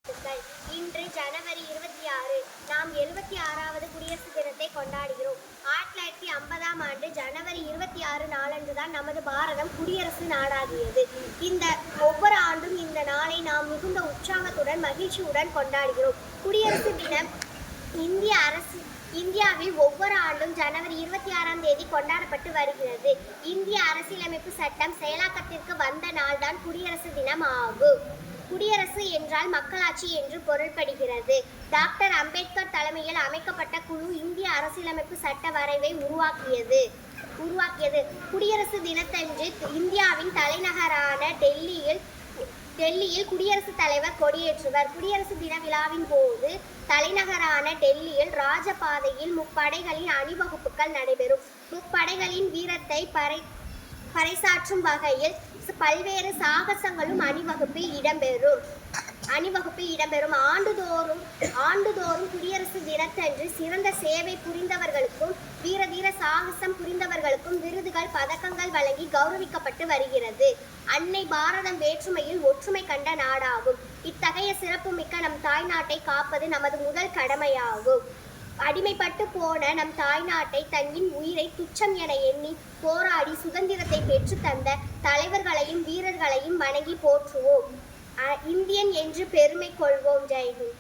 வாழ்த்துக்கள். இன்று ஜனவரி 26 நாம் 76வது குடியரசு தினத்தை கொண்டாடுகிறோம். 1950ஆம் ஆண்டு ஜனவரி 26 நாளன்றுதான் நமது பாரதம் குடியரசு நாடாகியது. இந்த ஒவ்வொரு ஆண்டும் இந்த நாளை நாம் மிகுந்த உற்சாகத்துடன் மகிழ்ச்சியுடன் கொண்டாடுகிறோம். குடியரசு தினம் இந்தியாவில் ஒவ்வொரு ஆண்டும் ஜனவரி 26ஆம் தேதி கொண்டாடப்பட்டு வருகிறது. இந்திய அரசியலமைப்பு சட்டம் செயலாக்கத்திற்கு வந்த நாள்தான் குடியரசு தினம் ஆகும். குடியரசு என்றால் மக்களாட்சி என்று பொருள்படுகிறது. டாக்டர் அம்பேத்கர் தலைமையில் அமைக்கப்பட்ட குழு இந்திய அரசியலமைப்பு சட்ட வரைவை உருவாக்கியது. குடியரசு தினத்தன்று இந்தியாவின் தலைநகரான டெல்லியில் குடியரசுத் தலைவர் கொடியேற்றுவர். குடியரசு தின விழாவின் போது தலைநகரான டெல்லியில் ராஜபாதையில் முப்படைகளின் அணிவகுப்புகள் நடைபெறும். முப்படைகளின் வீரத்தை பறைசாற்றும் வகையில் பல்வேறு சாகசங்களும் அணிவகுப்பில் இடம்பெறும். ஆண்டுதோறும் குடியரசு தினத்தன்று சிறந்த சேவை புரிந்தவர்களுக்கும் வீர சாகசம் புரிந்தவர்களுக்கும் விருதுகள் பதக்கங்கள் வழங்கி கௌரவிக்கப்பட்டு வருகிறது. அன்னை பாரதம் வேற்றுமையில் ஒற்றுமை கண்ட நாடாகும். இத்தகைய சிறப்புமிக்க நம் தாய்நாட்டை காப்பது நமது முதல் கடமையாகும். அடிமைப்பட்டு போன நம் தாய்நாட்டை தன்னின் உயிரை துச்சம் என எண்ணி போராடி சுதந்திரத்தை பெற்று தந்த தலைவர்களையும் வீரர்களையும் வணங்கி போற்றுவோம். இந்தியன் என்று பெருமை கொள்வோம். ஜெய்ஹிந்த்.